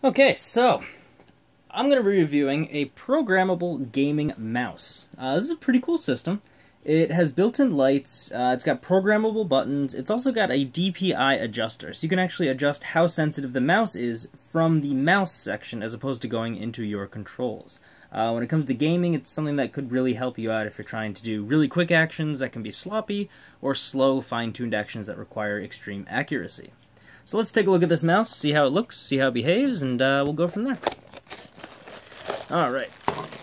Okay, so I'm going to be reviewing a programmable gaming mouse. This is a pretty cool system. It has built-in lights, it's got programmable buttons, it's also got a DPI adjuster, so you can actually adjust how sensitive the mouse is from the mouse section as opposed to going into your controls. When it comes to gaming, it's something that could really help you out if you're trying to do really quick actions that can be sloppy, or slow, fine-tuned actions that require extreme accuracy. So let's take a look at this mouse, see how it looks, see how it behaves, and we'll go from there. Alright,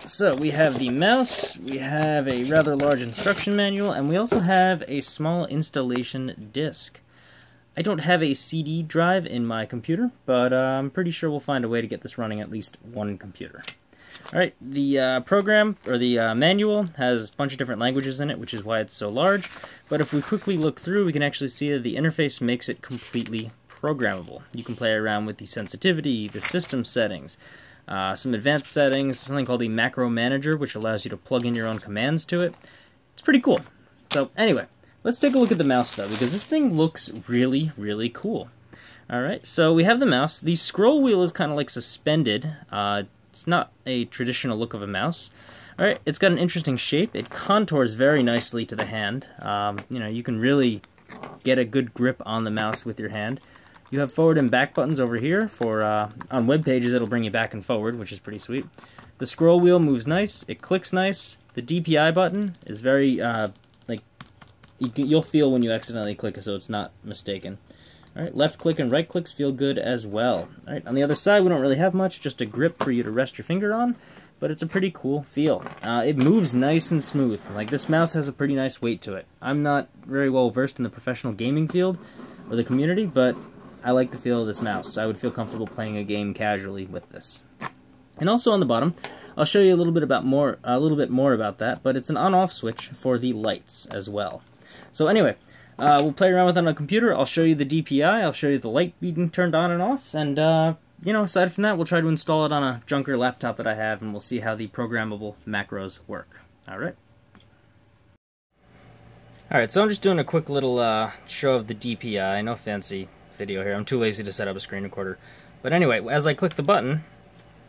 so we have the mouse, we have a rather large instruction manual, and we also have a small installation disk. I don't have a CD drive in my computer, but I'm pretty sure we'll find a way to get this running at least one computer. Alright, the program, or the manual, has a bunch of different languages in it, which is why it's so large, but if we quickly look through, we can actually see that the interface makes it completely programmable. You can play around with the sensitivity, the system settings, some advanced settings, something called a macro manager, which allows you to plug in your own commands to it. It's pretty cool. So anyway, let's take a look at the mouse though, because this thing looks really, really cool. Alright, so we have the mouse. The scroll wheel is kind of like suspended. It's not a traditional look of a mouse. Alright, it's got an interesting shape. It contours very nicely to the hand. You can really get a good grip on the mouse with your hand. You have forward and back buttons over here for, on web pages it'll bring you back and forward, which is pretty sweet. The scroll wheel moves nice, it clicks nice. The DPI button is very, you'll feel when you accidentally click it, so it's not mistaken. Alright, left click and right clicks feel good as well. Alright, on the other side we don't really have much, just a grip for you to rest your finger on, but it's a pretty cool feel. It moves nice and smooth. Like, this mouse has a pretty nice weight to it. I'm not very well versed in the professional gaming field, or the community, but I like the feel of this mouse. I would feel comfortable playing a game casually with this. And also on the bottom, I'll show you a little bit more about that, but it's an on-off switch for the lights as well. So anyway, we'll play around with it on a computer. I'll show you the DPI, I'll show you the light being turned on and off, and aside from that, we'll try to install it on a junker laptop that I have, and we'll see how the programmable macros work. Alright. Alright, so I'm just doing a quick little show of the DPI, no fancy video here. I'm too lazy to set up a screen recorder. But anyway, as I click the button,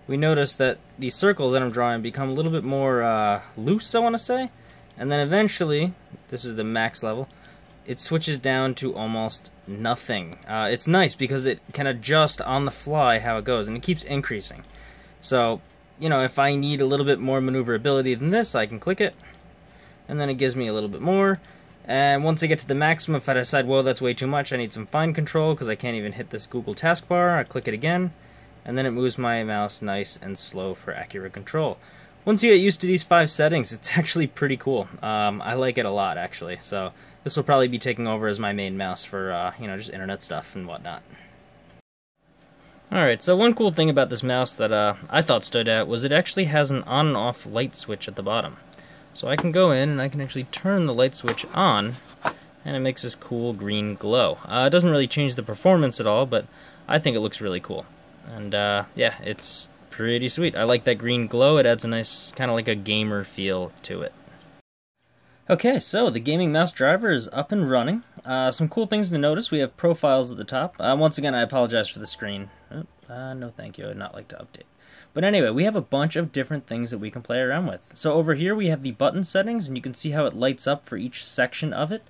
we notice that the circles that I'm drawing become a little bit more loose, I want to say. And then eventually, this is the max level, it switches down to almost nothing. It's nice because it can adjust on the fly how it goes, and it keeps increasing. So, if I need a little bit more maneuverability than this, I can click it, and then it gives me a little bit more. And once I get to the maximum, if I decide, well, that's way too much, I need some fine control because I can't even hit this Google taskbar, I click it again, and then it moves my mouse nice and slow for accurate control. Once you get used to these 5 settings, it's actually pretty cool. I like it a lot, actually. So this will probably be taking over as my main mouse for, just internet stuff and whatnot. Alright, so one cool thing about this mouse that I thought stood out was it actually has an on and off light switch at the bottom. So I can go in and I can actually turn the light switch on, and it makes this cool green glow. It doesn't really change the performance at all, but I think it looks really cool. And yeah, it's pretty sweet. I like that green glow. It adds a nice, kind of like a gamer feel to it. Okay, so the gaming mouse driver is up and running. Some cool things to notice. We have profiles at the top. Once again, I apologize for the screen. No thank you. I'd not like to update. But anyway, we have a bunch of different things that we can play around with. So over here we have the button settings, and you can see how it lights up for each section of it.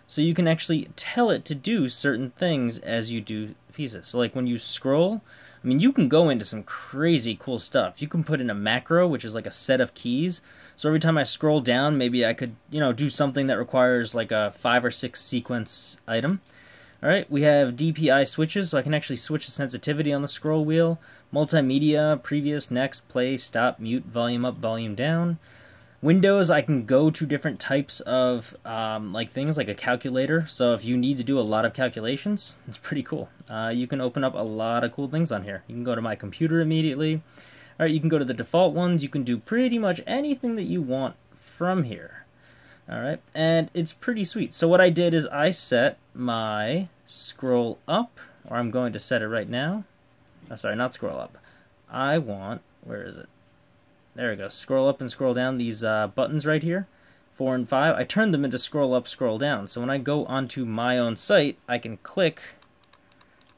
So you can actually tell it to do certain things as you do pieces. So like when you scroll, I mean, you can go into some crazy cool stuff. You can put in a macro, which is like a set of keys. So every time I scroll down, maybe I could, do something that requires like a 5 or 6 sequence item. Alright, we have DPI switches, so I can actually switch the sensitivity on the scroll wheel. Multimedia, previous, next, play, stop, mute, volume up, volume down. Windows, I can go to different types of things like a calculator. So if you need to do a lot of calculations, it's pretty cool. You can open up a lot of cool things on here. You can go to my computer immediately. Alright, you can go to the default ones. You can do pretty much anything that you want from here. Alright, and it's pretty sweet. So what I did is I set my scroll up, or I'm going to set it right now. Oh, sorry, not scroll up. I want, where is it? There we go. Scroll up and scroll down these buttons right here, 4 and 5. I turned them into scroll up, scroll down. So when I go onto my own site, I can click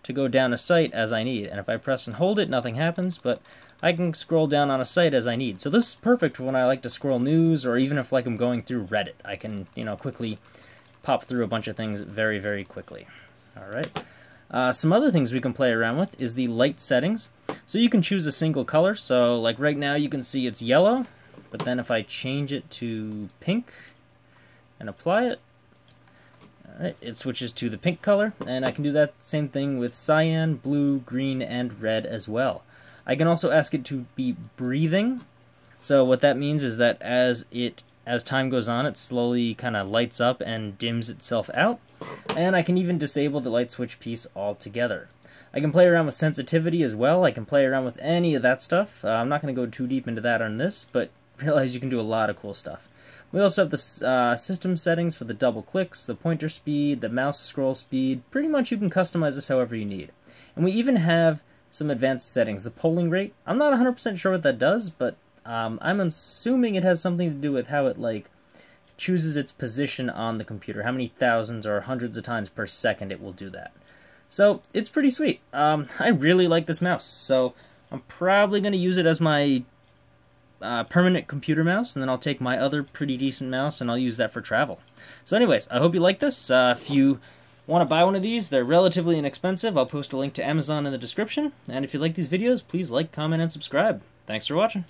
to go down a site as I need. And if I press and hold it, nothing happens, but I can scroll down on a site as I need. So this is perfect when I like to scroll news, or even if like I'm going through Reddit. I can, quickly pop through a bunch of things very, very quickly. All right. Some other things we can play around with is the light settings. So you can choose a single color. So like right now you can see it's yellow, but then if I change it to pink and apply it, all right, it switches to the pink color, and I can do that same thing with cyan, blue, green, and red as well. I can also ask it to be breathing. So what that means is that as time goes on, it slowly kind of lights up and dims itself out. And I can even disable the light switch piece altogether. I can play around with sensitivity as well. I can play around with any of that stuff. I'm not going to go too deep into that on this, but realize you can do a lot of cool stuff. We also have the system settings for the double clicks, the pointer speed, the mouse scroll speed. Pretty much you can customize this however you need. And we even have some advanced settings. The polling rate, I'm not 100% sure what that does, but I'm assuming it has something to do with how it chooses its position on the computer, how many thousands or hundreds of times per second it will do that. So it's pretty sweet. I really like this mouse, so I'm probably going to use it as my permanent computer mouse, and then I'll take my other pretty decent mouse and I'll use that for travel. So anyways, I hope you like this. If you want to buy one of these, they're relatively inexpensive. I'll post a link to Amazon in the description, and if you like these videos, please like, comment, and subscribe. Thanks for watching.